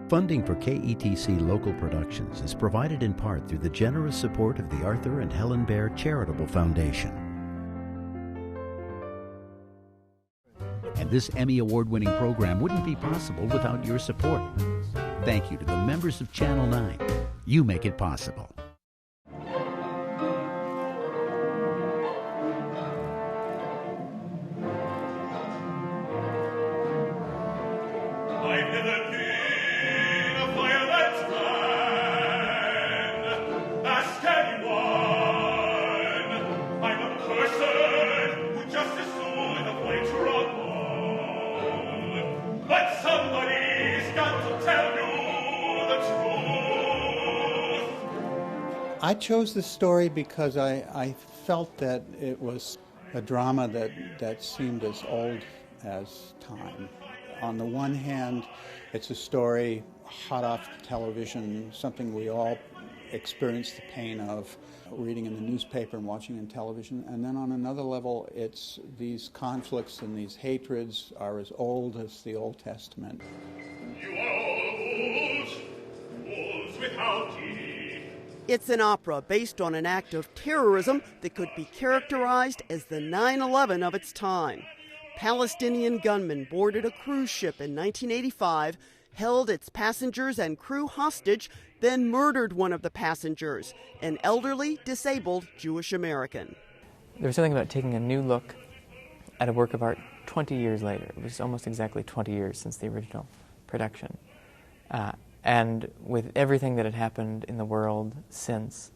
Funding for KETC local productions is provided in part through the generous support of the Arthur and Helen Baer Charitable Foundation. And this Emmy Award-winning program wouldn't be possible without your support. Thank you to the members of Channel 9. You make it possible. I chose this story because I felt that it was a drama that seemed as old as time. On the one hand, it's a story hot off television, something we all experience the pain of reading in the newspaper and watching in television. And then on another level, it's these conflicts and these hatreds are as old as the Old Testament. You are all wolves without ye. It's an opera based on an act of terrorism that could be characterized as the 9/11 of its time. Palestinian gunmen boarded a cruise ship in 1985, held its passengers and crew hostage, then murdered one of the passengers, an elderly, disabled Jewish American. There was something about taking a new look at a work of art 20 years later. It was almost exactly 20 years since the original production. And with everything that had happened in the world since,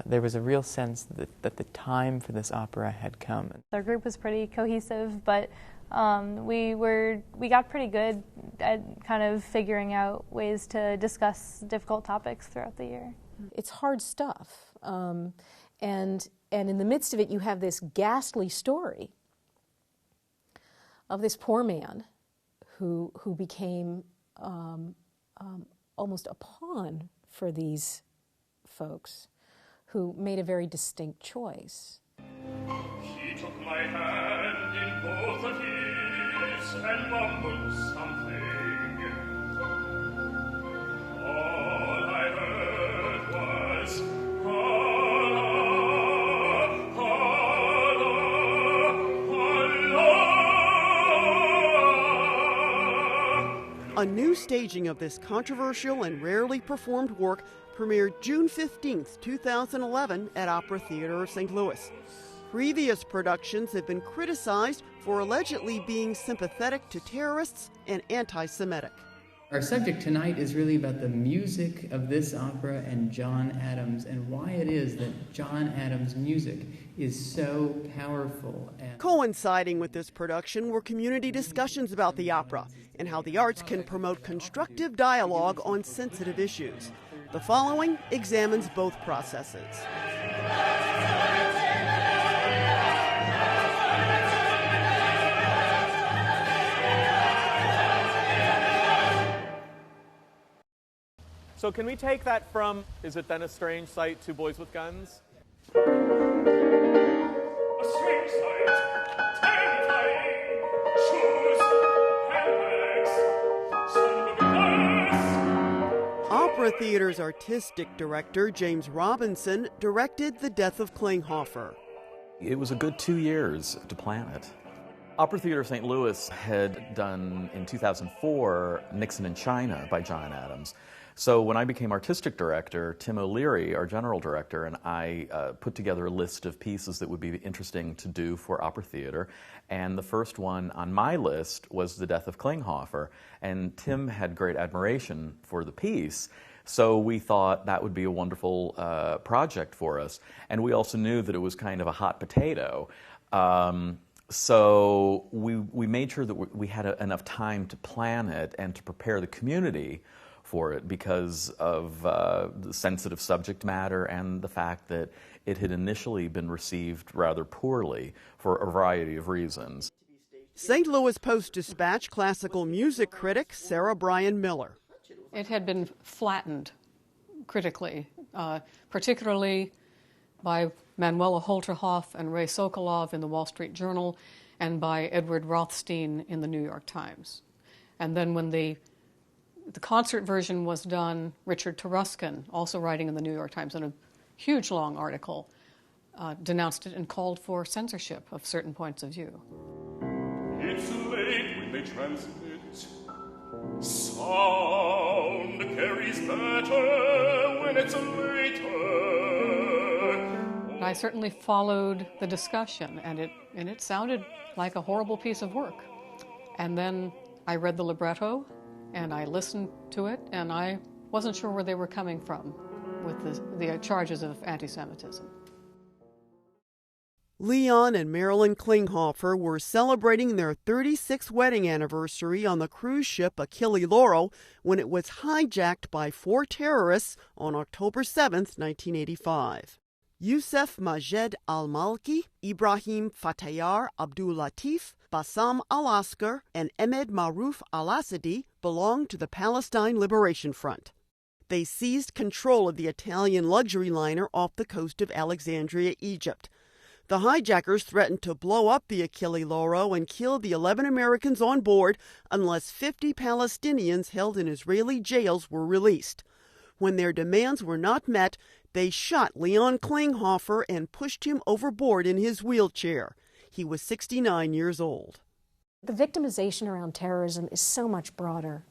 there was a real sense that the time for this opera had come. Our group was pretty cohesive, but we got pretty good at kind of figuring out ways to discuss difficult topics throughout the year. It's hard stuff, and in the midst of it, you have this ghastly story of this poor man who became almost a pawn for these folks who made a very distinct choice. He took my hand in both of his and mumbled something. All I heard was A new staging of this controversial and rarely performed work premiered June 15, 2011 at Opera Theater of St. Louis. Previous productions have been criticized for allegedly being sympathetic to terrorists and anti-Semitic. Our subject tonight is really about the music of this opera and John Adams, and why it is that John Adams' music is so powerful. Coinciding with this production were community discussions about the opera and how the arts can promote constructive dialogue on sensitive issues. The following examines both processes. So can we take that from, is it then a strange sight, two boys with guns? a strange sight, terrifying, shoes, handbags, son of a glass. Opera Theater's artistic director, James Robinson, directed The Death of Klinghoffer. It was a good 2 years to plan it. Opera Theater St. Louis had done, in 2004, Nixon in China by John Adams. So when I became artistic director, Tim O'Leary, our general director, and I put together a list of pieces that would be interesting to do for Opera Theater. And the first one on my list was The Death of Klinghoffer. And Tim had great admiration for the piece. So we thought that would be a wonderful project for us. And we also knew that it was kind of a hot potato. So we made sure that we had enough time to plan it and to prepare the community for it because of the sensitive subject matter and the fact that it had initially been received rather poorly for a variety of reasons. St. Louis Post-Dispatch classical music critic Sarah Bryan Miller. It had been flattened critically, particularly by Manuela Holterhoff and Ray Sokolov in the Wall Street Journal and by Edward Rothstein in the New York Times. And then when the The concert version was done, Richard Taruskin, also writing in the New York Times in a huge long article, denounced it and called for censorship of certain points of view. It's late when they transmit. Sound carries better when it's later. I certainly followed the discussion, and it sounded like a horrible piece of work. And then I read the libretto, and I listened to it, and I wasn't sure where they were coming from with the charges of anti-Semitism. Leon and Marilyn Klinghoffer were celebrating their 36th wedding anniversary on the cruise ship Achille Lauro when it was hijacked by 4 terrorists on October 7, 1985. Youssef Majed al-Malki, Ibrahim Fatayar Abdul-Latif, Bassam al-Askar, and Ahmed Maruf al-Asadi belonged to the Palestine Liberation Front. They seized control of the Italian luxury liner off the coast of Alexandria, Egypt. The hijackers threatened to blow up the Achille Lauro and kill the 11 Americans on board unless 50 Palestinians held in Israeli jails were released. When their demands were not met, they shot Leon Klinghoffer and pushed him overboard in his wheelchair. He was 69 years old. The victimization around terrorism is so much broader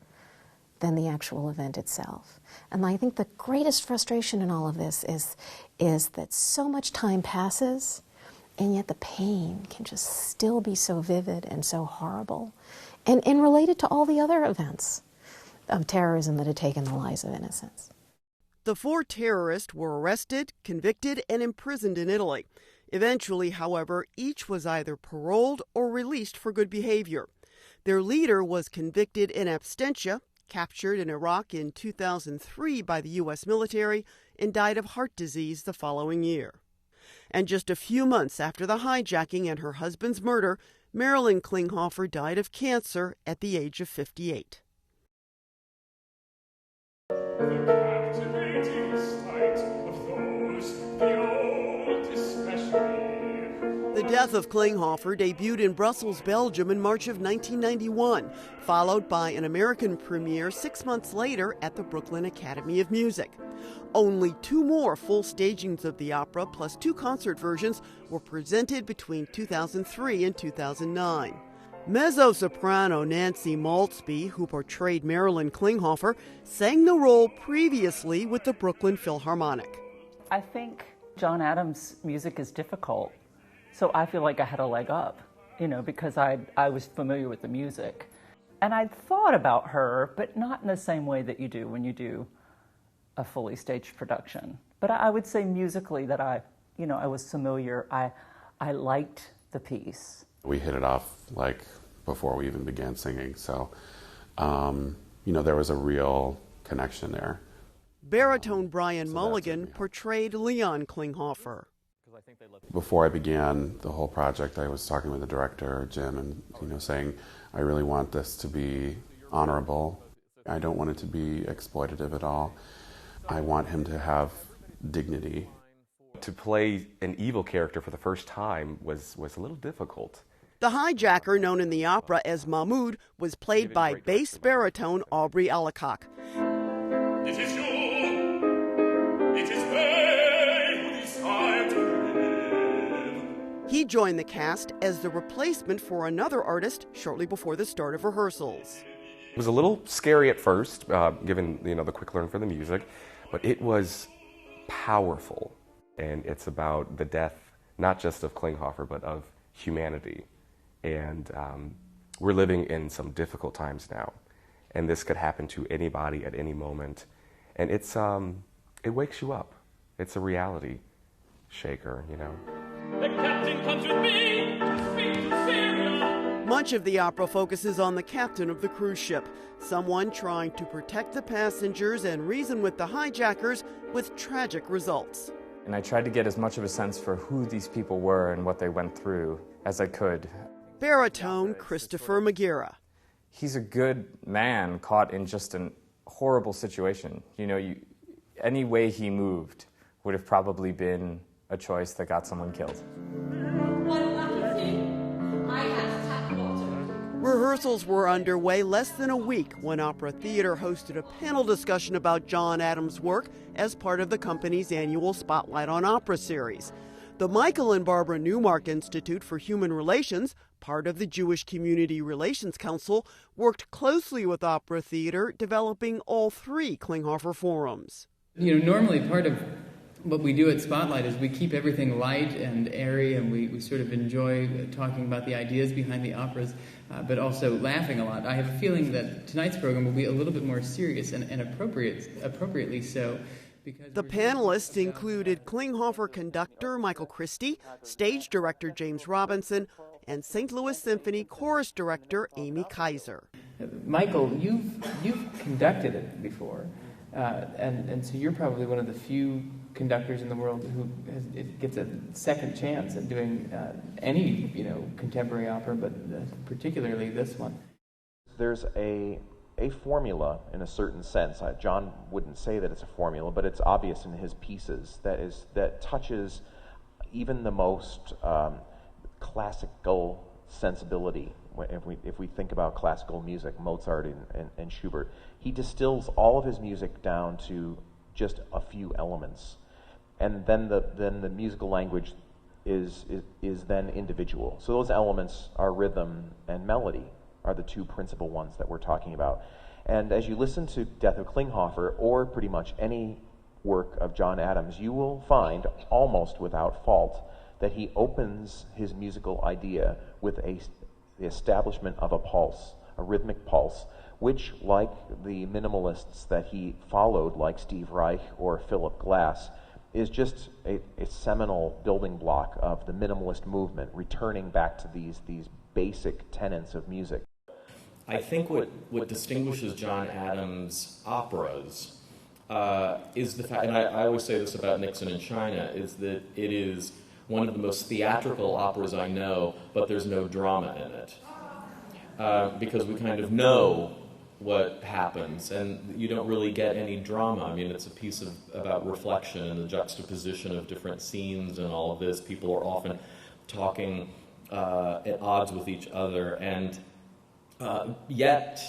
than the actual event itself. And I think the greatest frustration in all of this is that so much time passes, and yet the pain can just still be so vivid and so horrible, and related to all the other events of terrorism that had taken the lives of innocents. The 4 terrorists were arrested, convicted, and imprisoned in Italy. Eventually, however, each was either paroled or released for good behavior. Their leader was convicted in absentia, captured in Iraq in 2003 by the U.S. military, and died of heart disease the following year. And just a few months after the hijacking and her husband's murder, Marilyn Klinghoffer died of cancer at the age of 58. The Death of Klinghoffer debuted in Brussels, Belgium in March of 1991, followed by an American premiere 6 months later at the Brooklyn Academy of Music. Only 2 more full stagings of the opera, plus 2 concert versions, were presented between 2003 and 2009. Mezzo-soprano Nancy Maltzby, who portrayed Marilyn Klinghoffer, sang the role previously with the Brooklyn Philharmonic. I think John Adams' music is difficult, so I feel like I had a leg up, because I was familiar with the music. And I'd thought about her, but not in the same way that you do when you do a fully staged production. But I would say musically that I was familiar. I liked the piece. We hit it off like before we even began singing, so there was a real connection there. Baritone Brian Mulligan portrayed Leon Klinghoffer. Before I began the whole project, I was talking with the director, Jim, and saying, I really want this to be honorable. I don't want it to be exploitative at all. I want him to have dignity. To play an evil character for the first time was a little difficult. The hijacker, known in the opera as Mahmoud, was played by bass baritone Aubrey Allicock. It is you. It is they who decide to live. He joined the cast as the replacement for another artist shortly before the start of rehearsals. It was a little scary at first, given the quick learn for the music, but it was powerful. And it's about the death, not just of Klinghoffer, but of humanity. And we're living in some difficult times now, and this could happen to anybody at any moment. And it wakes you up. It's a reality shaker, The captain comes with me to speak to Syria. Much of the opera focuses on the captain of the cruise ship, someone trying to protect the passengers and reason with the hijackers, with tragic results. And I tried to get as much of a sense for who these people were and what they went through as I could. Baritone Christopher Magira. He's a good man caught in just a horrible situation. Any way he moved would have probably been a choice that got someone killed. Rehearsals were underway less than a week when Opera Theater hosted a panel discussion about John Adams' work as part of the company's annual Spotlight on Opera series. The Michael and Barbara Newmark Institute for Human Relations, part of the Jewish Community Relations Council, worked closely with Opera Theater, developing all 3 Klinghoffer forums. Normally part of what we do at Spotlight is we keep everything light and airy, and we sort of enjoy talking about the ideas behind the operas, but also laughing a lot. I have a feeling that tonight's program will be a little bit more serious and appropriately so. The panelists included Klinghoffer conductor Michael Christie, stage director James Robinson, and St. Louis Symphony chorus director Amy Kaiser. Michael, you've conducted it before, and so you're probably one of the few conductors in the world who gets a second chance at doing any contemporary opera, but particularly this one. There's a formula in a certain sense. John wouldn't say that it's a formula, but it's obvious in his pieces that touches even the most classical sensibility. If we think about classical music, Mozart and Schubert, he distills all of his music down to just a few elements, and then the musical language is then individual. So those elements are rhythm and melody, are the 2 principal ones that we're talking about. And as you listen to Death of Klinghoffer, or pretty much any work of John Adams, you will find, almost without fault, that he opens his musical idea with the establishment of a pulse, a rhythmic pulse, which, like the minimalists that he followed, like Steve Reich or Philip Glass, is just a seminal building block of the minimalist movement, returning back to these basic tenets of music. I think what distinguishes John Adams' operas is the fact, and I always say this about Nixon in China, is that it is one of the most theatrical operas I know, but there's no drama in it. Because we kind of know what happens, and you don't really get any drama. I mean, it's a piece about reflection and the juxtaposition of different scenes and all of this. People are often talking at odds with each other, and yet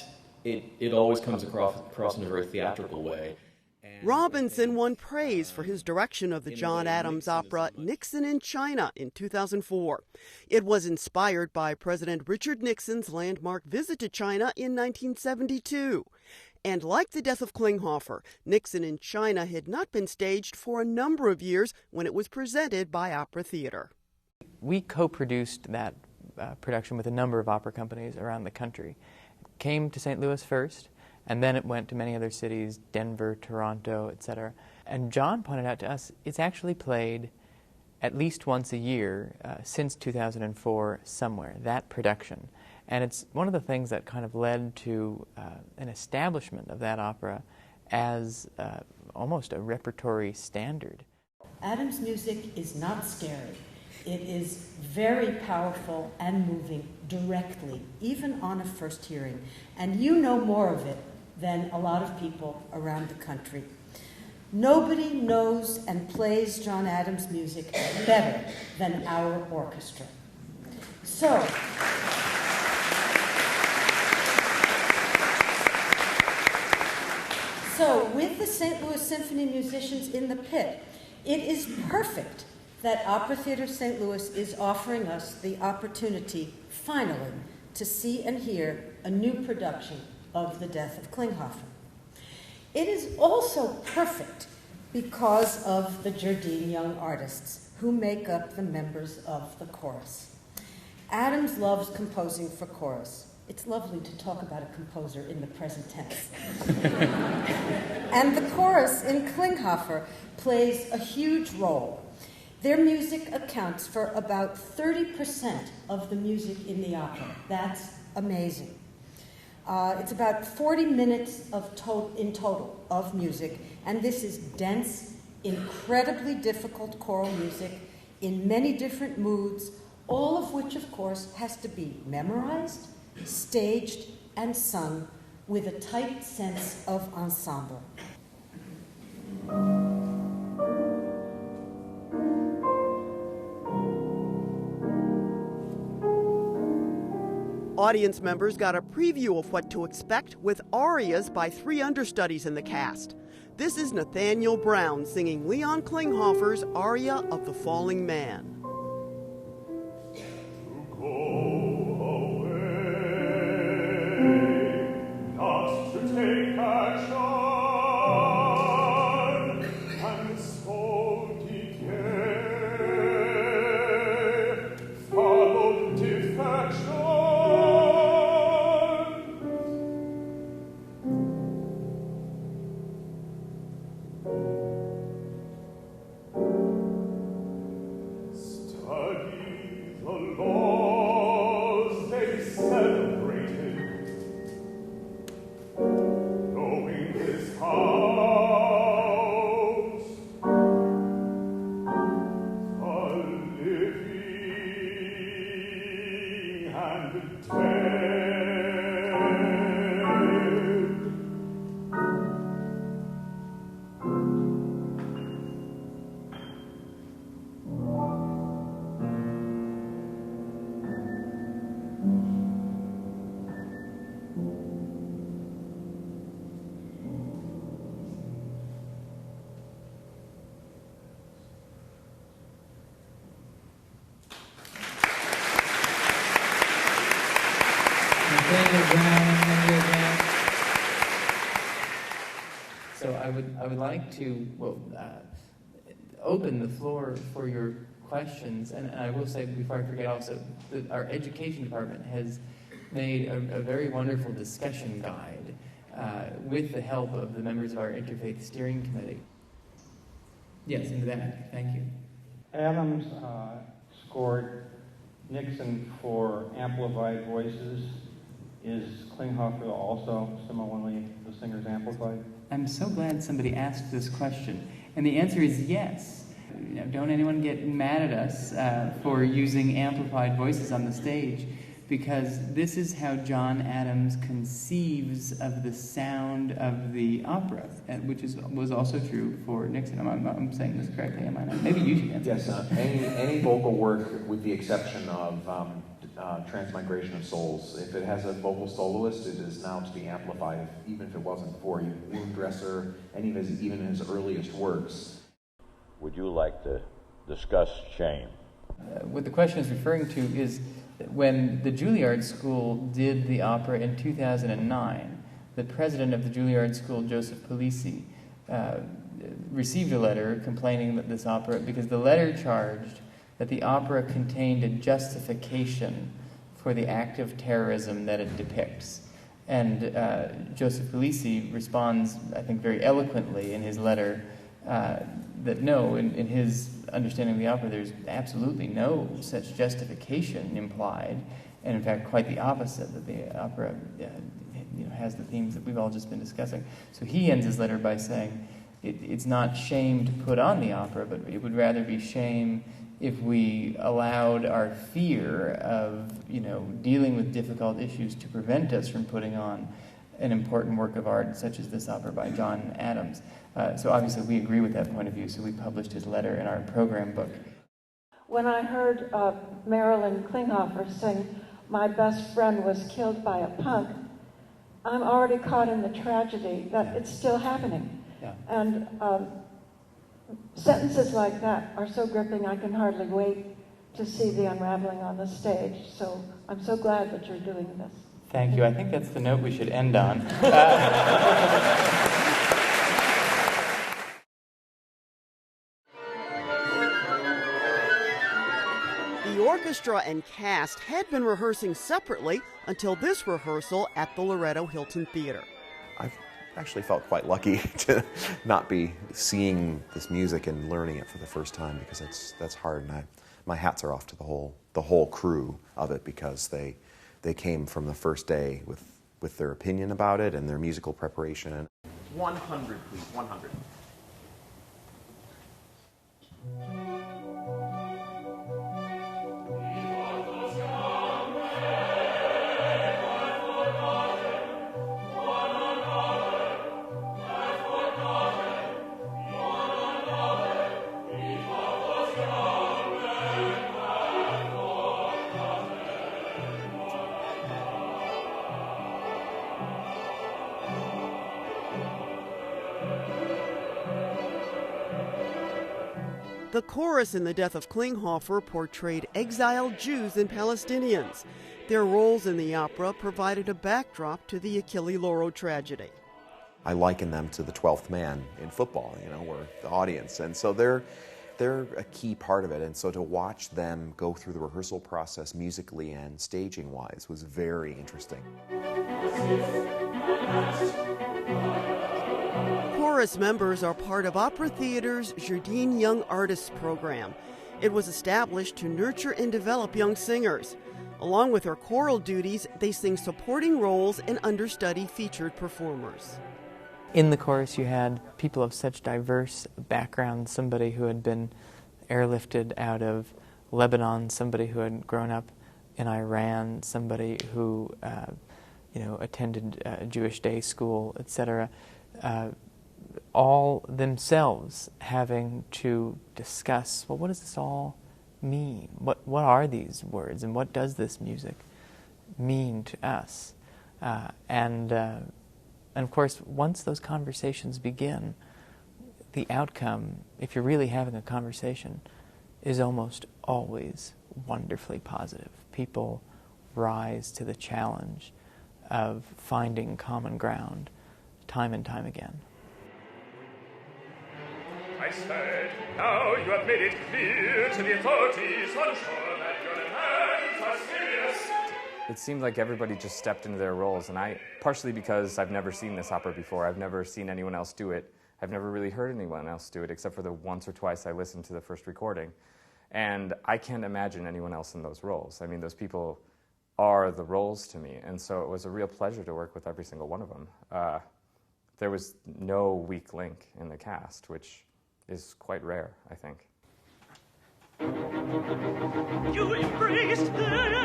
it always comes across in a very theatrical way. Robinson won praise for his direction of the John Adams opera Nixon in China in 2004. It was inspired by President Richard Nixon's landmark visit to China in 1972. And like the Death of Klinghoffer, Nixon in China had not been staged for a number of years when it was presented by Opera Theater. We co-produced that production with a number of opera companies around the country. It came to St. Louis first, and then it went to many other cities, Denver, Toronto, etc. And John pointed out to us it's actually played at least once a year since 2004 somewhere, that production. And it's one of the things that kind of led to an establishment of that opera as almost a repertory standard. Adams' music is not scary. It is very powerful and moving directly, even on a first hearing. And you know more of it than a lot of people around the country. Nobody knows and plays John Adams' music better than our orchestra. So with the St. Louis Symphony musicians in the pit, it is perfect that Opera Theater St. Louis is offering us the opportunity, finally, to see and hear a new production of The Death of Klinghoffer. It is also perfect because of the Jardine Young artists who make up the members of the chorus. Adams loves composing for chorus. It's lovely to talk about a composer in the present tense. And the chorus in Klinghoffer plays a huge role. Their music accounts for about 30% of the music in the opera. That's amazing. It's about 40 minutes in total of music, and this is dense, incredibly difficult choral music in many different moods, all of which, of course, has to be memorized, staged, and sung with a tight sense of ensemble. Audience members got a preview of what to expect with arias by 3 understudies in the cast. This is Nathaniel Brown singing Leon Klinghoffer's aria of The Falling Man. Not to take action and so decay, follow defection. Study the laws they celebrated, knowing his house, the living and dead. So I would like to open the floor for your questions, and I will say before I forget also that our education department has made a very wonderful discussion guide with the help of the members of our Interfaith Steering Committee. Yes, in the back. Thank you. Adams scored Nixon for amplified voices. Is Klinghoffer also similarly the singer's amplified? I'm so glad somebody asked this question, and the answer is yes. Don't anyone get mad at us for using amplified voices on the stage, because this is how John Adams conceives of the sound of the opera, which was also true for Nixon. I'm saying this correctly, am I not? Maybe you should answer. Yes, any vocal work, with the exception of Transmigration of Souls, if it has a vocal soloist, it is now to be amplified, even if it wasn't for Wound-Dresser, any of even his earliest works. Would you like to discuss shame? What the question is referring to is that when the Juilliard School did the opera in 2009, the president of the Juilliard School, Joseph Polisi, received a letter complaining that this opera, because the letter charged that the opera contained a justification for the act of terrorism that it depicts. And Joseph Polisi responds, I think very eloquently in his letter, that no, in his understanding of the opera, there's absolutely no such justification implied, and in fact quite the opposite, that the opera has the themes that we've all just been discussing. So he ends his letter by saying it's not shame to put on the opera, but it would rather be shame if we allowed our fear of dealing with difficult issues to prevent us from putting on an important work of art such as this opera by John Adams. So obviously we agree with that point of view, so we published his letter in our program book. When I heard Marilyn Klinghoffer sing, "My best friend was killed by a punk," I'm already caught in the tragedy that it's still happening. Yeah. And sentences like that are so gripping, I can hardly wait to see the unraveling on the stage. So I'm so glad that you're doing this. Thank you. I think that's the note we should end on. The orchestra and cast had been rehearsing separately until this rehearsal at the Loretto Hilton Theater. I've actually felt quite lucky to not be seeing this music and learning it for the first time, because that's hard, and my hats are off to the whole crew of it, because they came from the first day with their opinion about it and their musical preparation. 100, please, 100. The chorus in The Death of Klinghoffer portrayed exiled Jews and Palestinians. Their roles in the opera provided a backdrop to the Achille Lauro tragedy. I liken them to the 12th man in football, or the audience. And so they're a key part of it. And so to watch them go through the rehearsal process musically and staging-wise was very interesting. Chorus members are part of Opera Theater's Jardine Young Artists program. It was established to nurture and develop young singers. Along with their choral duties, they sing supporting roles and understudy featured performers. In the chorus you had people of such diverse backgrounds, somebody who had been airlifted out of Lebanon, somebody who had grown up in Iran, somebody who attended Jewish day school, etc., all themselves having to discuss, well, what does this all mean? What are these words, and what does this music mean to us? And of course, once those conversations begin, the outcome, if you're really having a conversation, is almost always wonderfully positive. People rise to the challenge of finding common ground time and time again. I said, now you have made it clear to the authorities on shore that your demands are serious. It seemed like everybody just stepped into their roles, and partially because I've never seen this opera before, I've never seen anyone else do it. I've never really heard anyone else do it, except for the once or twice I listened to the first recording. And I can't imagine anyone else in those roles. I mean, those people are the roles to me, and so it was a real pleasure to work with every single one of them. There was no weak link in the cast, which is quite rare, I think. You embraced them.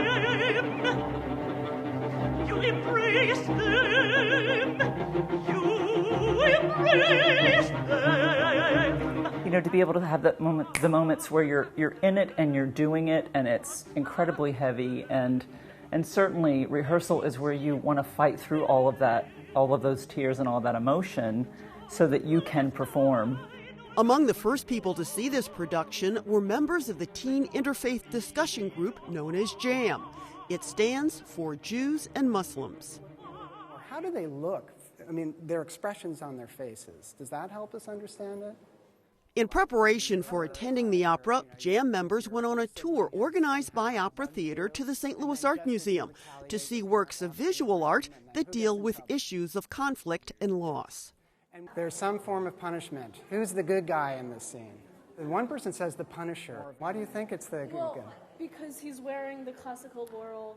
You embraced them. You embraced them. To be able to have the moments where you're in it and you're doing it, and it's incredibly heavy, and certainly rehearsal is where you want to fight through all of that, all of those tears and all of that emotion, so that you can perform. Among the first people to see this production were members of the teen interfaith discussion group known as JAM. It stands for Jews and Muslims. How do they look? I mean, their expressions on their faces. Does that help us understand it? In preparation for attending the opera, JAM members went on a tour organized by Opera Theater to the St. Louis Art Museum to see works of visual art that deal with issues of conflict and loss. There's some form of punishment. Who's the good guy in this scene? One person says the Punisher. Why do you think it's the good guy? Because he's wearing the classical laurel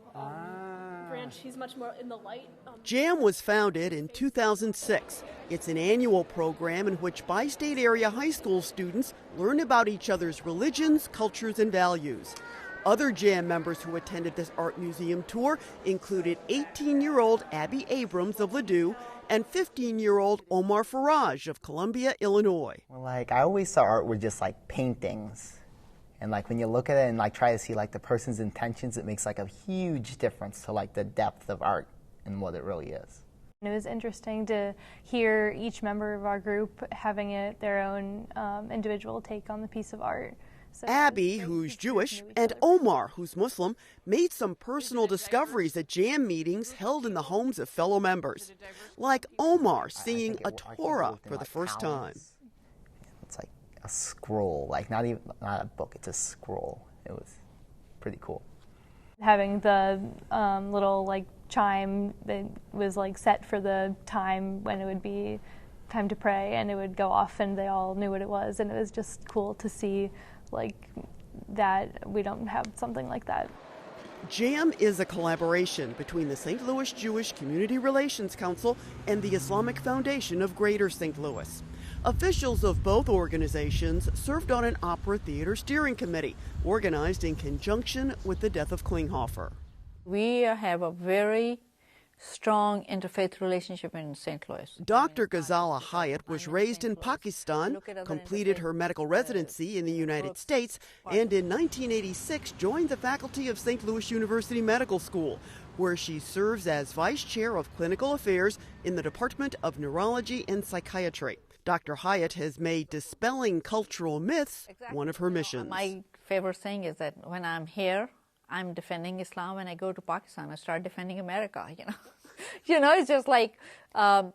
branch. He's much more in the light. JAM was founded in 2006. It's an annual program in which bi-state area high school students learn about each other's religions, cultures, and values. Other JAM members who attended this art museum tour included 18-year-old Abby Abrams of Ladue and 15-year-old Omar Faraj of Columbia, Illinois. Well, I always saw art were just like paintings. And when you look at it and try to see the person's intentions, it makes a huge difference to the depth of art and what it really is. It was interesting to hear each member of our group having their own individual take on the piece of art. So Abby, who's Jewish, and Omar, who's Muslim, made some personal discoveries at JAM meetings held in the homes of fellow members, like Omar singing a Torah for the first time. It's like a scroll, not a book, it's a scroll. It was pretty cool. Having the little chime that was set for the time when it would be time to pray, and it would go off and they all knew what it was, and it was just cool to see that we don't have something like that. JAM is a collaboration between the St. Louis Jewish Community Relations Council and the Islamic Foundation of Greater St. Louis. Officials of both organizations served on an Opera Theater steering committee organized in conjunction with the Death of Klinghoffer. We have a very strong interfaith relationship in St. Louis. Dr. Ghazala Hyatt was raised in Pakistan, completed her medical residency in the United States, and in 1986 joined the faculty of St. Louis University Medical School, where she serves as Vice Chair of Clinical Affairs in the Department of Neurology and Psychiatry. Dr. Hyatt has made dispelling cultural myths one of her missions. My favorite thing is that when I'm here, I'm defending Islam. When I go to Pakistan, I start defending America, it's just like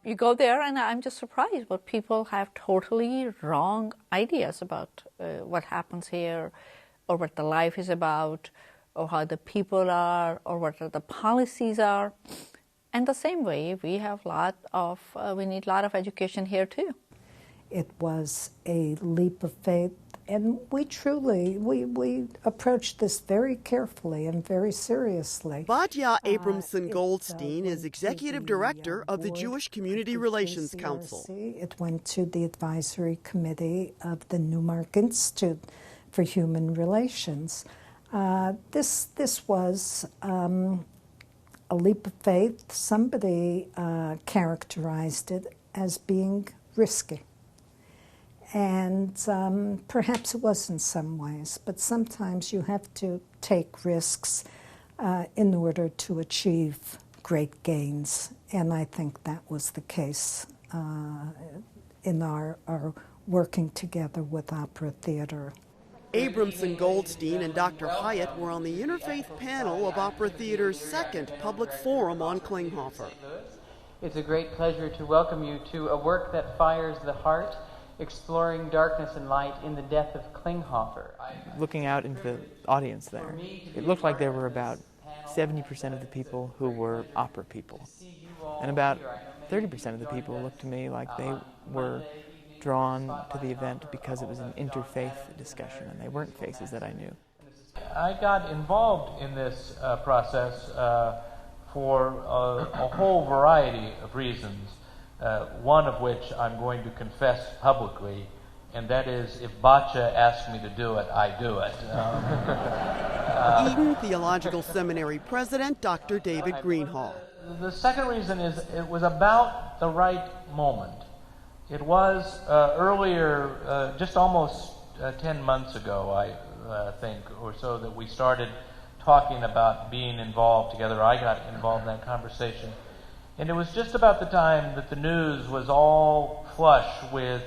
you go there and I'm just surprised, but people have totally wrong ideas about what happens here or what the life is about or how the people are or what the policies are. And the same way, we need a lot of education here too. It was a leap of faith, and we approached this very carefully and very seriously. Batya Abramson Goldstein is executive director of the Jewish Community Relations Council. It went to the advisory committee of the Newmark Institute for Human Relations. This was a leap of faith. Somebody characterized it as being risky. And perhaps it was in some ways, but sometimes you have to take risks in order to achieve great gains. And I think that was the case in our working together with opera theater. Abramson Goldstein and Dr. Hyatt were on the interfaith panel of Opera Theater's second public forum on Klinghoffer. It's a great pleasure to welcome you to a work that fires the heart, exploring darkness and light in the Death of Klinghoffer. Looking out into the audience there, it looked like there were about 70% of the people who were opera people. And about 30% of the people looked to me like they were drawn to the event because it was an interfaith discussion and they weren't faces that I knew. I got involved in this process for a whole variety of reasons, one of which I'm going to confess publicly, and that is if Batya asks me to do it, I do it. Eden Theological Seminary President Dr. David Greenhall. The second reason is it was about the right moment. It was earlier, just almost 10 months ago, I think, or so, that we started talking about being involved together. I got involved in that conversation. And it was just about the time that the news was all flush with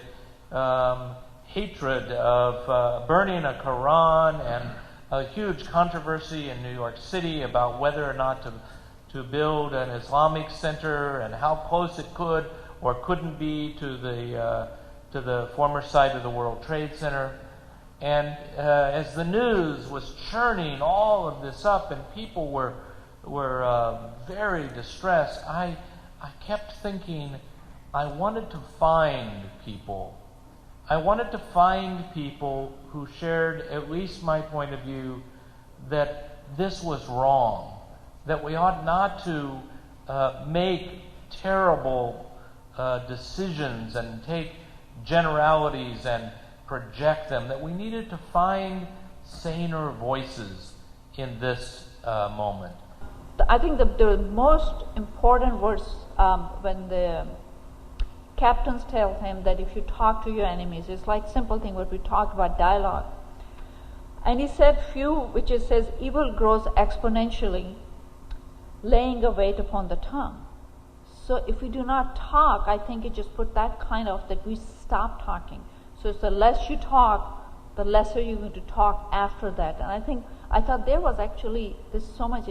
hatred of burning a Quran and a huge controversy in New York City about whether or not to build an Islamic center and how close it could or couldn't be to the former site of the World Trade Center. And as the news was churning all of this up and people were very distressed, I kept thinking I wanted to find people. I wanted to find people who shared at least my point of view that this was wrong, that we ought not to make terrible decisions and take generalities and project them, that we needed to find saner voices in this moment. I think the most important words when the captains tell him that if you talk to your enemies, it's like simple thing what we talked about, dialogue. And he said which it says, evil grows exponentially, laying a weight upon the tongue. So if we do not talk, I think it just put that kind of, that we stop talking. So it's the less you talk, the lesser you're going to talk after that. And I thought there's so much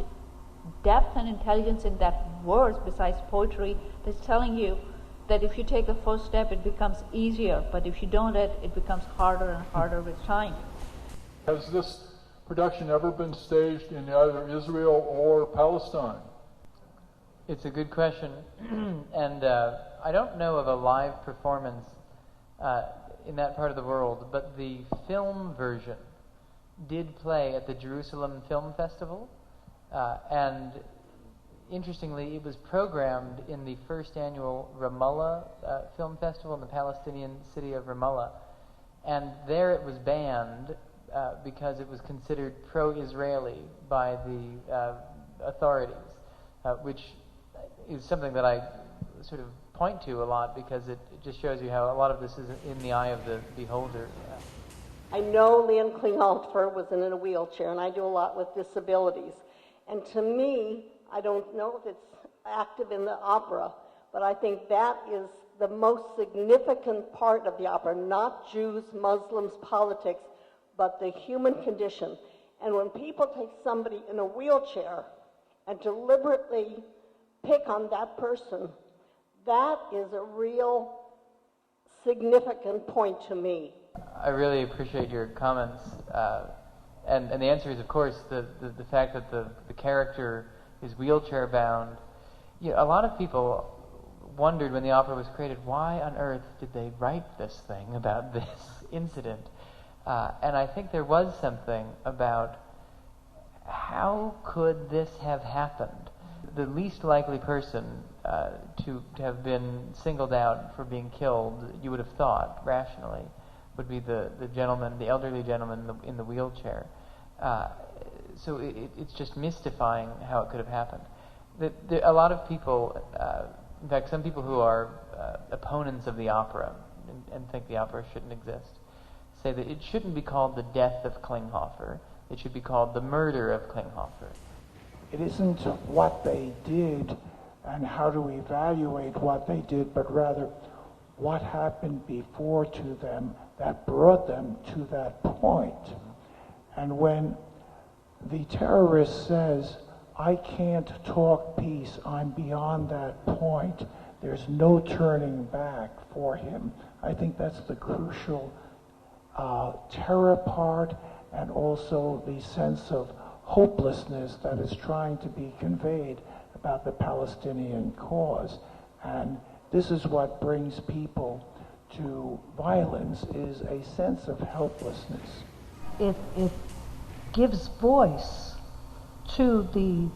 depth and intelligence in that words besides poetry that's telling you that if you take the first step, it becomes easier, but if you don't, it becomes harder and harder with time. Has this production ever been staged in either Israel or Palestine? It's a good question, and I don't know of a live performance in that part of the world, but the film version did play at the Jerusalem Film Festival, and interestingly, it was programmed in the first annual Ramallah Film Festival in the Palestinian city of Ramallah, and there it was banned because it was considered pro-Israeli by the authorities, which is something that I sort of point to a lot because it just shows you how a lot of this is in the eye of the beholder. I know Leon Klinghoffer was in a wheelchair, and I do a lot with disabilities. And to me, I don't know if it's active in the opera, but I think that is the most significant part of the opera, not Jews, Muslims, politics, but the human condition. And when people take somebody in a wheelchair and deliberately pick on that person, that is a real significant point to me. I really appreciate your comments. And the answer is, of course, the fact that the character is wheelchair bound. A lot of people wondered when the opera was created, why on earth did they write this thing about this incident? And I think there was something about how could this have happened? The least likely person to have been singled out for being killed, you would have thought, rationally, would be the gentleman, the elderly gentleman in the wheelchair. So it's just mystifying how it could have happened. A lot of people, in fact, some people who are opponents of the opera and think the opera shouldn't exist, say that it shouldn't be called the Death of Klinghoffer. It should be called the Murder of Klinghoffer. It isn't what they did and how to evaluate what they did, but rather what happened before to them that brought them to that point. And when the terrorist says, I can't talk peace, I'm beyond that point, there's no turning back for him. I think that's the crucial terror part, and also the sense of hopelessness that is trying to be conveyed about the Palestinian cause. And this is what brings people to violence, is a sense of helplessness. It gives voice to the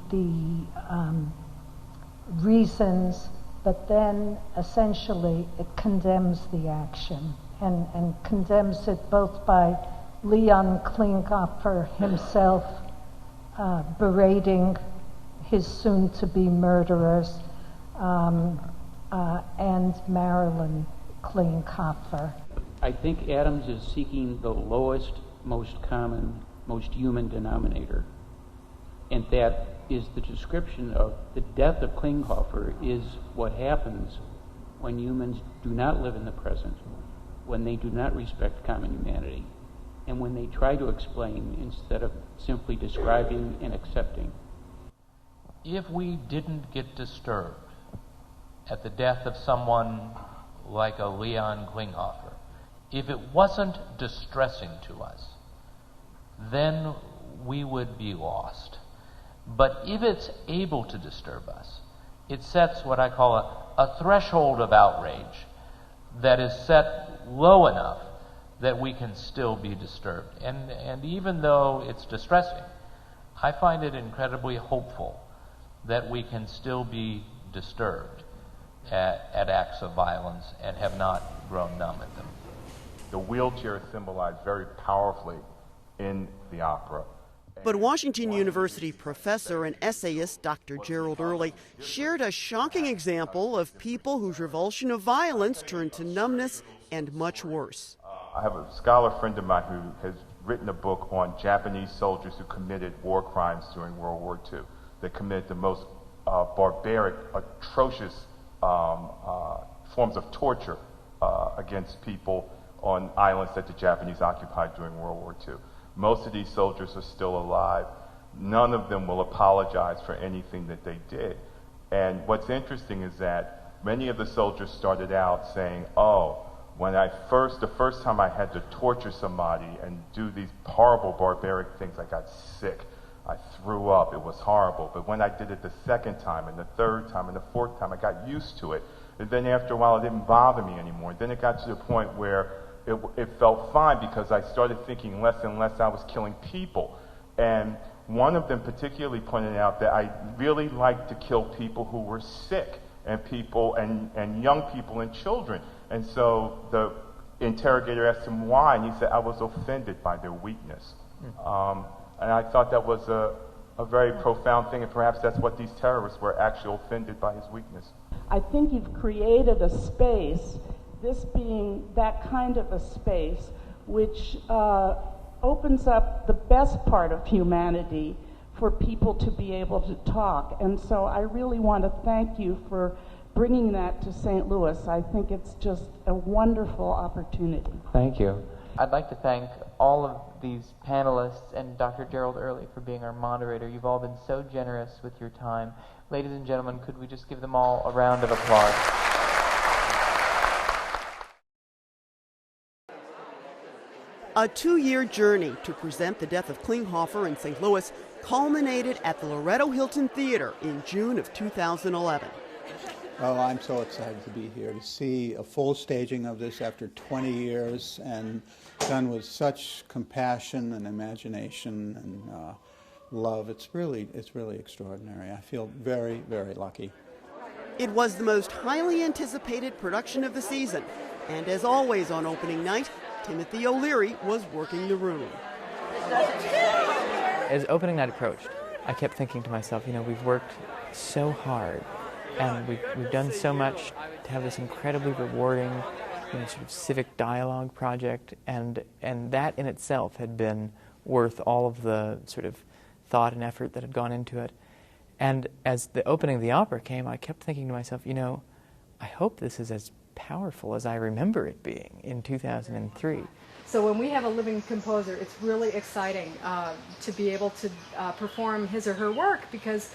reasons, but then essentially it condemns the action, and condemns it both by Leon Klinghoffer himself berating his soon-to-be murderers, and Marilyn Klinghoffer. I think Adams is seeking the lowest, most common, most human denominator. And that is the description of the death of Klinghoffer is what happens when humans do not live in the present, when they do not respect common humanity, and when they try to explain instead of simply describing and accepting. If we didn't get disturbed at the death of someone like a Leon Klinghoffer, if it wasn't distressing to us, then we would be lost. But if it's able to disturb us, it sets what I call a threshold of outrage that is set low enough that we can still be disturbed. And even though it's distressing, I find it incredibly hopeful that we can still be disturbed at acts of violence and have not grown numb at them. The wheelchair symbolized very powerfully in the opera. But Washington University professor and essayist Dr. Gerald Early shared a shocking example of people whose revulsion of violence turned to numbness and much worse. I have a scholar friend of mine who has written a book on Japanese soldiers who committed war crimes during World War II. They committed the most barbaric, atrocious forms of torture against people on islands that the Japanese occupied during World War II. Most of these soldiers are still alive. None of them will apologize for anything that they did. And what's interesting is that many of the soldiers started out saying, oh, when the first time I had to torture somebody and do these horrible barbaric things, I got sick. I threw up. It was horrible. But when I did it the second time and the third time and the fourth time, I got used to it. And then after a while, it didn't bother me anymore. Then it got to the point where it felt fine because I started thinking less and less I was killing people. And one of them particularly pointed out that I really liked to kill people who were sick and people and young people and children. And so the interrogator asked him why, and he said, I was offended by their weakness. And I thought that was a very profound thing, and perhaps that's what these terrorists were, actually offended by his weakness. I think you've created a space, this being that kind of a space, which opens up the best part of humanity for people to be able to talk. And so I really want to thank you for bringing that to St. Louis. I think it's just a wonderful opportunity. Thank you. I'd like to thank all of these panelists and Dr. Gerald Early for being our moderator. You've all been so generous with your time. Ladies and gentlemen, could we just give them all a round of applause? A 2-year journey to present The Death of Klinghoffer in St. Louis culminated at the Loretto Hilton Theater in June of 2011. Oh, I'm so excited to be here, to see a full staging of this after 20 years and done with such compassion and imagination and love. It's really extraordinary. I feel very, very lucky. It was the most highly anticipated production of the season, and as always on opening night, Timothy O'Leary was working the room. As opening night approached, I kept thinking to myself, you know, we've worked so hard and we've done so much to have this incredibly rewarding, you know, sort of civic dialogue project, and that in itself had been worth all of the sort of thought and effort that had gone into it. And as the opening of the opera came, I kept thinking to myself, you know, I hope this is as powerful as I remember it being in 2003. So when we have a living composer, it's really exciting to be able to perform his or her work, because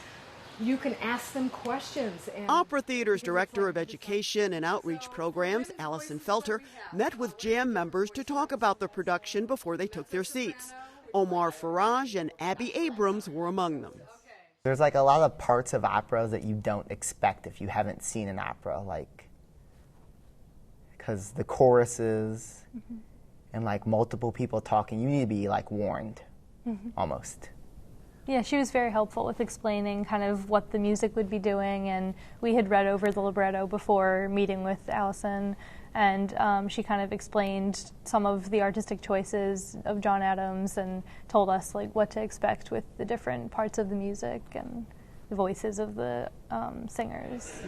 you can ask them questions. And Opera Theater's Director of Education and Outreach Programs, Allison Felter, met with JAM members to talk about the production before they took their seats. Omar Faraj and Abby Abrams were among them. There's like a lot of parts of operas that you don't expect if you haven't seen an opera, like, because the choruses and like multiple people talking, you need to be like warned, almost. Yeah, she was very helpful with explaining kind of what the music would be doing, and we had read over the libretto before meeting with Allison, and she kind of explained some of the artistic choices of John Adams and told us like what to expect with the different parts of the music and the voices of the singers.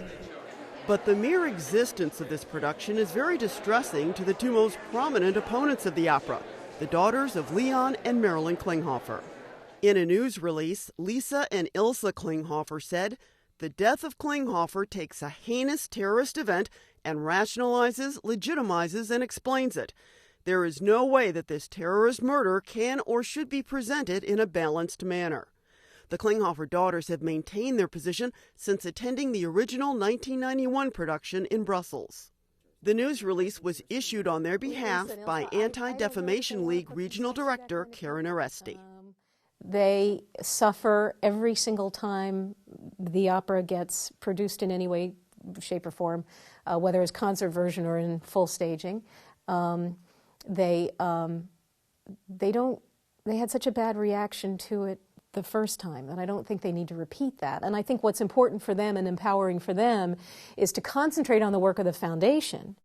But the mere existence of this production is very distressing to the two most prominent opponents of the opera, the daughters of Leon and Marilyn Klinghoffer. In a news release, Lisa and Ilsa Klinghoffer said, "The Death of Klinghoffer takes a heinous terrorist event and rationalizes, legitimizes, and explains it. There is no way that this terrorist murder can or should be presented in a balanced manner." The Klinghoffer daughters have maintained their position since attending the original 1991 production in Brussels. The news release was issued on their behalf by Anti-Defamation League Regional Director Karen Aresti. They suffer every single time the opera gets produced in any way, shape, or form, whether it's concert version or in full staging. They had such a bad reaction to it the first time, and I don't think they need to repeat that. And I think what's important for them and empowering for them is to concentrate on the work of the foundation.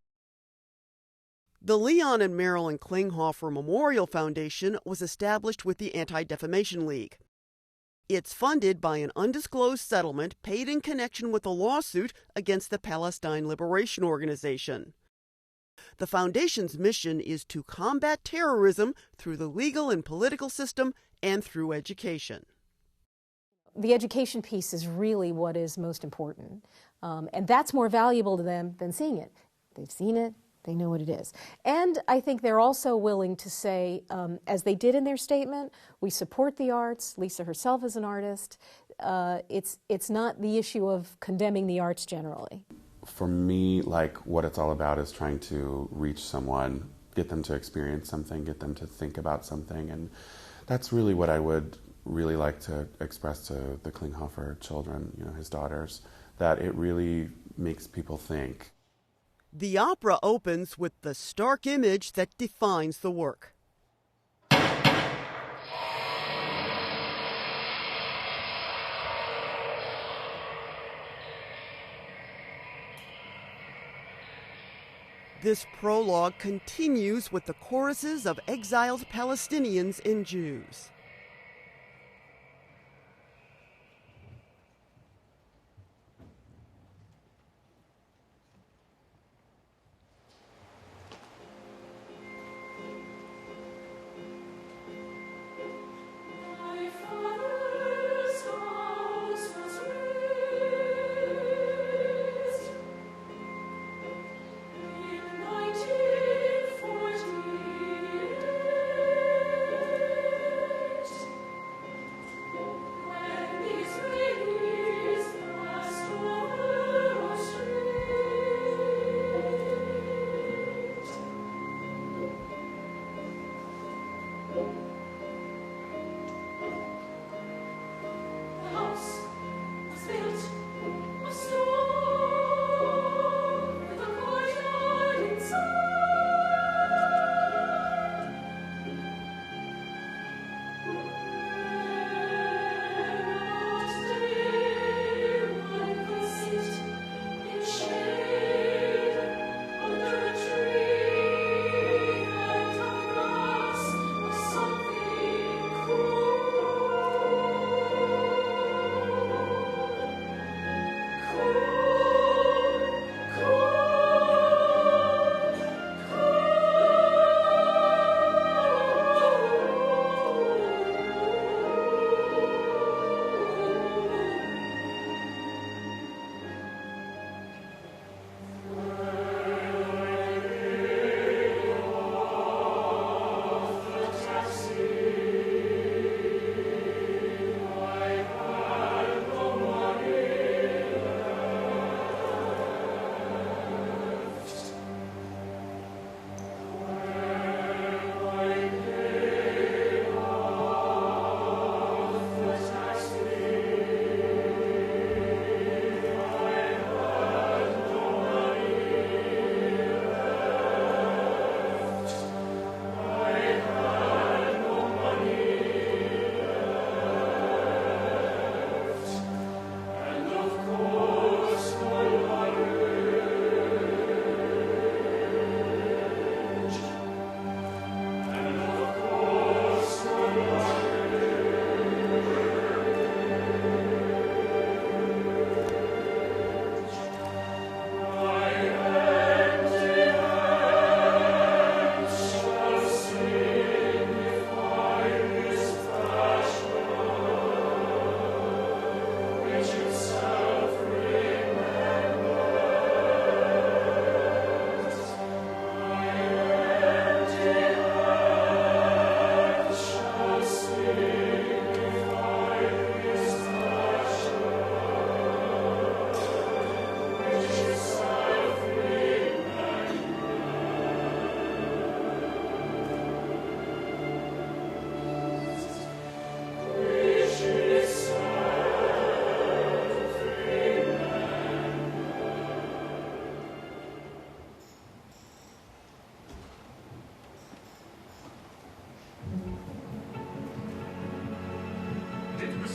The Leon and Marilyn Klinghoffer Memorial Foundation was established with the Anti-Defamation League. It's funded by an undisclosed settlement paid in connection with a lawsuit against the Palestine Liberation Organization. The foundation's mission is to combat terrorism through the legal and political system and through education. The education piece is really what is most important, and that's more valuable to them than seeing it. They've seen it. They know what it is. And I think they're also willing to say, as they did in their statement, we support the arts. Lisa herself is an artist. It's not the issue of condemning the arts generally. For me, like, what it's all about is trying to reach someone, get them to experience something, get them to think about something. And that's really what I would really like to express to the Klinghoffer children, you know, his daughters, that it really makes people think. The opera opens with the stark image that defines the work. This prologue continues with the choruses of exiled Palestinians and Jews.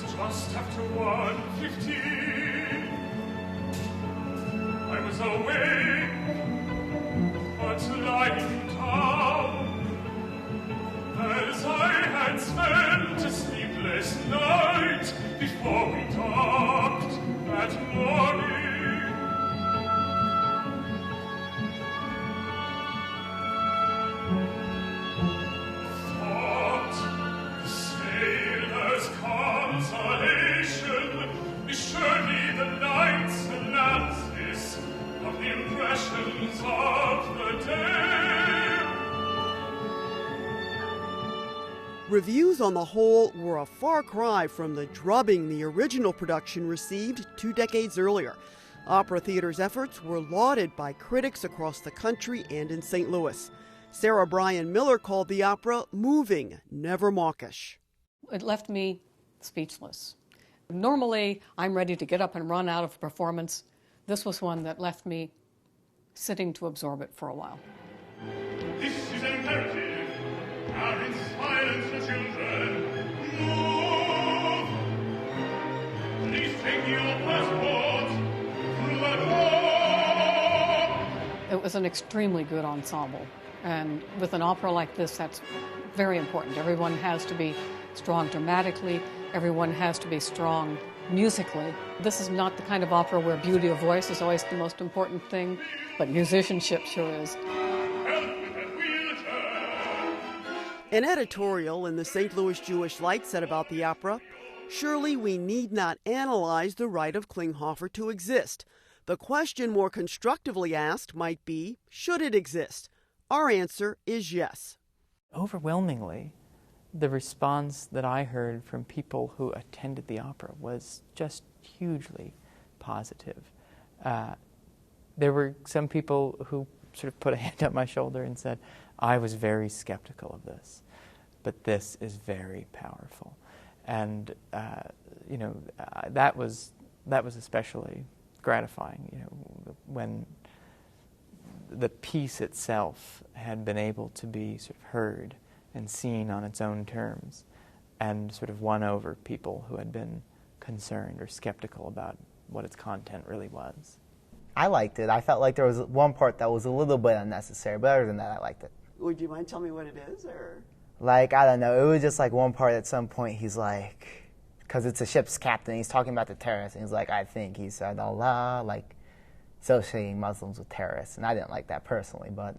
was just after 1:15. I was awake, but lying down, as I had spent a sleepless night before we docked that morning. Thought the sailor's consolation is surely the night's analysis of the impressions of the day. Reviews on the whole were a far cry from the drubbing the original production received 2 decades earlier. Opera Theater's efforts were lauded by critics across the country and in St. Louis. Sarah Bryan Miller called the opera moving, never mawkish. It left me speechless. Normally, I'm ready to get up and run out of a performance. This was one that left me sitting to absorb it for a while. This is imperative. Now in silence, the children. Move! Please take your passports through the door! It was an extremely good ensemble. And with an opera like this, that's very important. Everyone has to be strong dramatically. Everyone has to be strong musically. This is not the kind of opera where beauty of voice is always the most important thing, but musicianship sure is. An editorial in the St. Louis Jewish Light said about the opera, "Surely we need not analyze the right of Klinghoffer to exist. The question more constructively asked might be, should it exist? Our answer is yes." Overwhelmingly, the response that I heard from people who attended the opera was just hugely positive. There were some people who sort of put a hand on my shoulder and said, I was very skeptical of this, but this is very powerful. And, that was especially gratifying, when the piece itself had been able to be sort of heard and seen on its own terms and sort of won over people who had been concerned or skeptical about what its content really was. I liked it. I felt like there was one part that was a little bit unnecessary, but other than that, I liked it. Would you mind telling me what it is, or? Like, I don't know. It was just like one part at some point he's like, because it's a ship's captain, he's talking about the terrorists, and he's like, I think he said Allah, like associating Muslims with terrorists. And I didn't like that personally, but.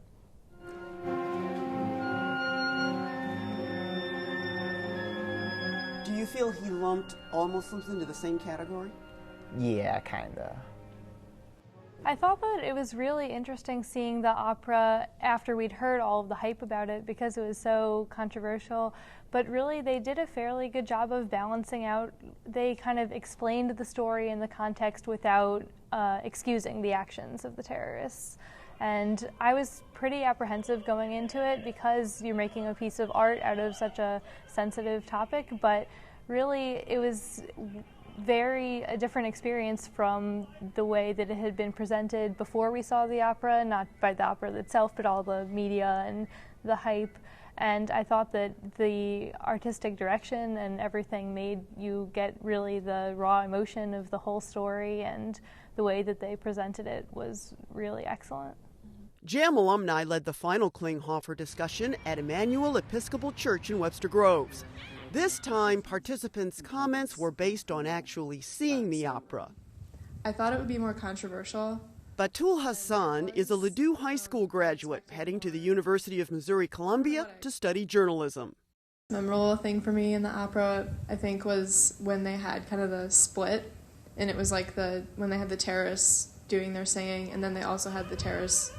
Do you feel he lumped all Muslims into the same category? Yeah, kind of. I thought that it was really interesting seeing the opera after we'd heard all of the hype about it because it was so controversial, but really they did a fairly good job of balancing out. They kind of explained the story and the context without excusing the actions of the terrorists. And I was pretty apprehensive going into it because you're making a piece of art out of such a sensitive topic, but really it was a different experience from the way that it had been presented before we saw the opera, not by the opera itself, but all the media and the hype. And I thought that the artistic direction and everything made you get really the raw emotion of the whole story, and the way that they presented it was really excellent. JAM alumni led the final Klinghoffer discussion at Emmanuel Episcopal Church in Webster Groves. This time, participants' comments were based on actually seeing the opera. I thought it would be more controversial. Batul Hassan is a Ladue High School graduate heading to the University of Missouri-Columbia to study journalism. The memorable thing for me in the opera, I think, was when they had kind of the split, and it was like when they had the terrorists doing their singing, and then they also had the terrorists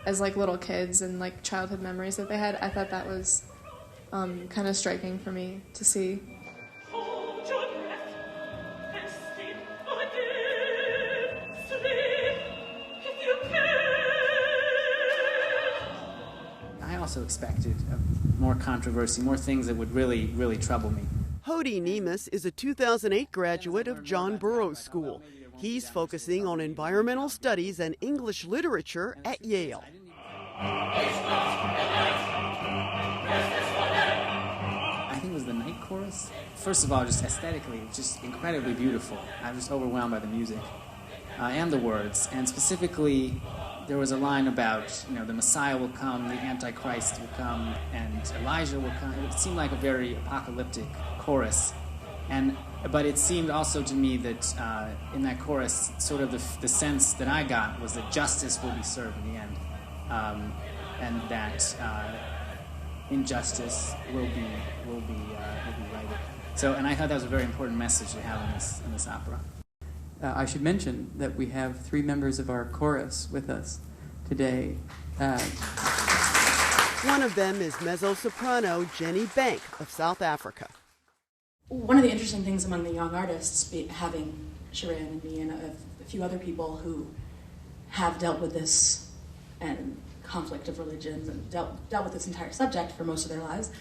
as like little kids and like childhood memories that they had. I thought that was kind of striking for me to see. Hold your breath and sleep if you can. I also expected more controversy, more things that would really, really trouble me. Hody Nemus is a 2008 graduate of John Burroughs School. He's focusing on environmental studies and English literature at Yale. I think it was the night chorus first of all, just aesthetically, just incredibly beautiful. I was just overwhelmed by the music and the words. And specifically, there was a line about, the Messiah will come, the Antichrist will come, and Elijah will come. It seemed like a very apocalyptic chorus. But it seemed also to me that in that chorus, sort of the sense that I got was that justice will be served in the end, and that injustice will be righted. So, and I thought that was a very important message to have in this opera. I should mention that we have 3 members of our chorus with us today. One of them is mezzo-soprano Jenny Bank of South Africa. One of the interesting things among the young artists, having Shirin and me and a few other people who have dealt with this and conflict of religions and dealt with this entire subject for most of their lives,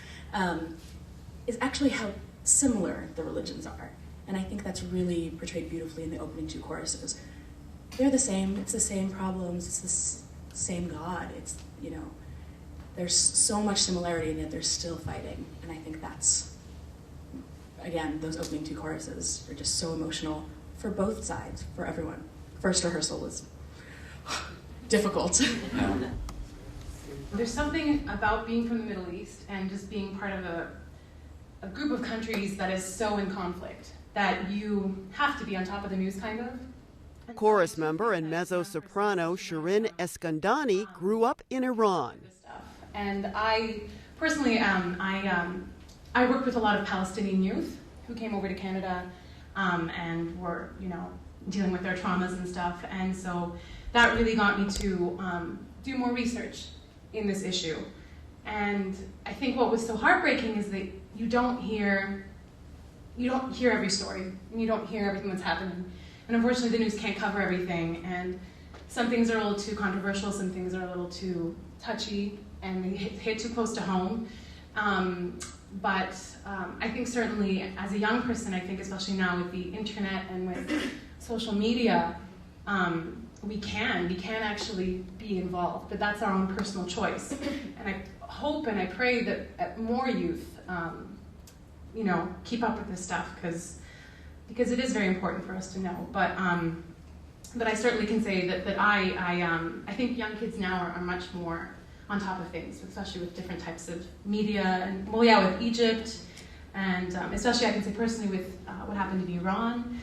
is actually how similar the religions are. And I think that's really portrayed beautifully in the opening 2 choruses. They're the same, it's the same problems, it's the same God, it's, there's so much similarity and yet they're still fighting. And I think that's, again, those opening 2 choruses are just so emotional for both sides, for everyone. First rehearsal was difficult. There's something about being from the Middle East and just being part of a group of countries that is so in conflict that you have to be on top of the news, kind of. Chorus member and mezzo-soprano Shirin Eskandani grew up in Iran. And I personally, I worked with a lot of Palestinian youth who came over to Canada and were, dealing with their traumas and stuff. And so that really got me to do more research in this issue. And I think what was so heartbreaking is that you don't hear every story, and you don't hear everything that's happening. And unfortunately, the news can't cover everything. And some things are a little too controversial, some things are a little too touchy, and they hit too close to home. But I think certainly as a young person, I think especially now with the internet and with social media, we can actually be involved, but that's our own personal choice. And I hope and I pray that more youth, keep up with this stuff because it is very important for us to know. But I certainly can say that I think young kids now are much more on top of things, especially with different types of media and with Egypt, and especially I can say personally with what happened in Iran,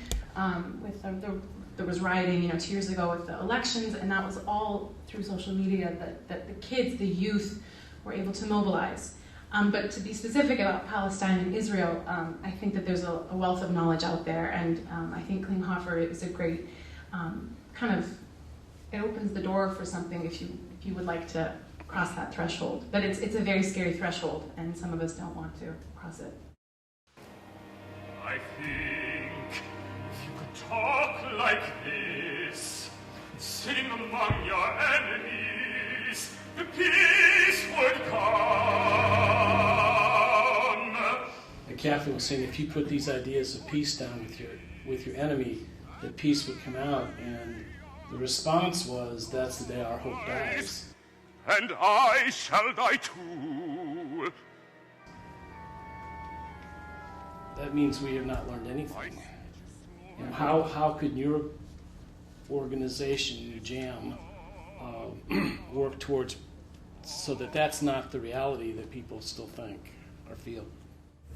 there was rioting 2 years ago with the elections, and that was all through social media that the kids, the youth, were able to mobilize. But to be specific about Palestine and Israel, I think that there's a wealth of knowledge out there, and I think Klinghoffer is a great it opens the door for something if you would like to cross that threshold. But it's a very scary threshold, and some of us don't want to cross it. I think if you could talk like this, sitting among your enemies, the peace would come. Catherine was saying, if you put these ideas of peace down with your enemy, that peace would come out. And the response was, that's the day our hope dies. And I shall die too. That means we have not learned anything. And how could your organization, JAM, work towards so that that's not the reality that people still think or feel?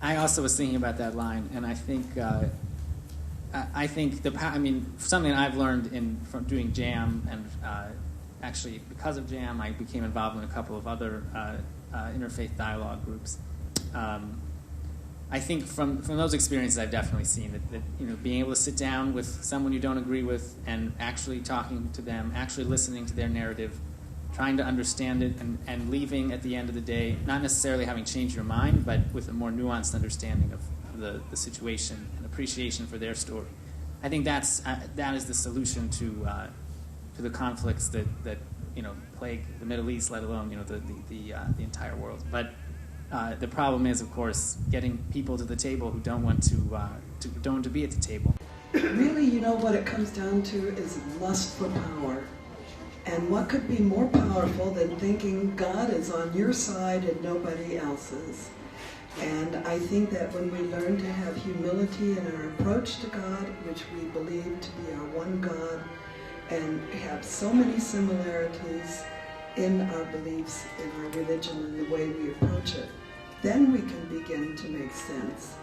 I also was thinking about that line, and I think something I've learned from doing JAM, and actually because of JAM, I became involved in a couple of other interfaith dialogue groups. I think from those experiences, I've definitely seen that being able to sit down with someone you don't agree with and actually talking to them, actually listening to their narrative, trying to understand it, and leaving at the end of the day, not necessarily having changed your mind, but with a more nuanced understanding of the situation and appreciation for their story. I think that is the solution to the conflicts that plague the Middle East, let alone the entire world. But the problem is, of course, getting people to the table who don't want to be at the table. Really, what it comes down to is lust for power. And what could be more powerful than thinking God is on your side and nobody else's? And I think that when we learn to have humility in our approach to God, which we believe to be our one God, and have so many similarities in our beliefs, in our religion, and the way we approach it, then we can begin to make sense.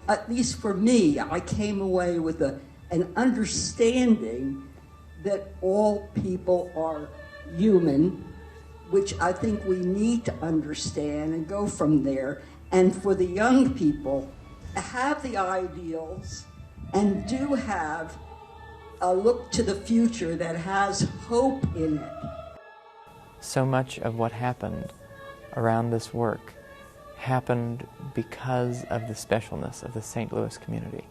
At least for me, I came away with an understanding that all people are human, which I think we need to understand and go from there. And for the young people, have the ideals and do have a look to the future that has hope in it. So much of what happened around this work happened because of the specialness of the St. Louis community,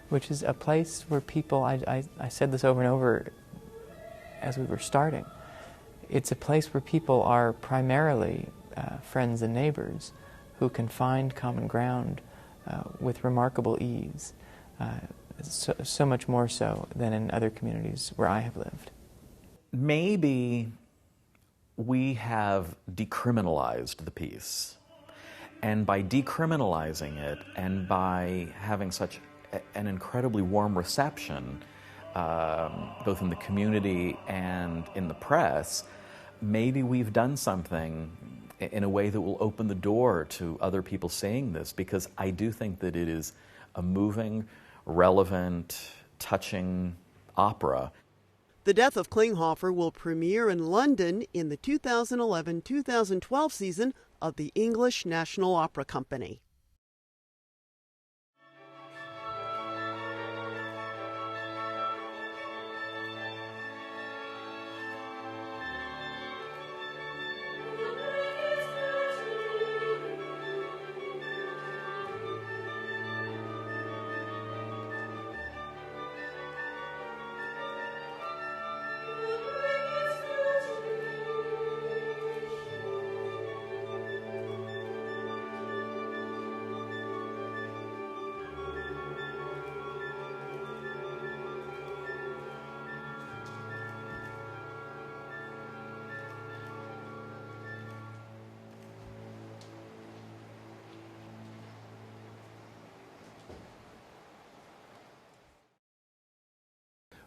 which is a place where people, I said this over and over as we were starting, it's a place where people are primarily friends and neighbors who can find common ground with remarkable ease, so much more so than in other communities where I have lived. Maybe we have decriminalized the piece, and by decriminalizing it and by having such an incredibly warm reception, both in the community and in the press, maybe we've done something in a way that will open the door to other people saying this, because I do think that it is a moving, relevant, touching opera. The Death of Klinghoffer will premiere in London in the 2011-2012 season of the English National Opera Company.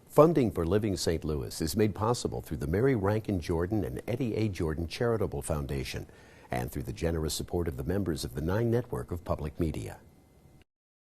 Funding for Living St. Louis is made possible through the Mary Rankin Jordan and Eddie A. Jordan Charitable Foundation and through the generous support of the members of the 9 Network of Public Media.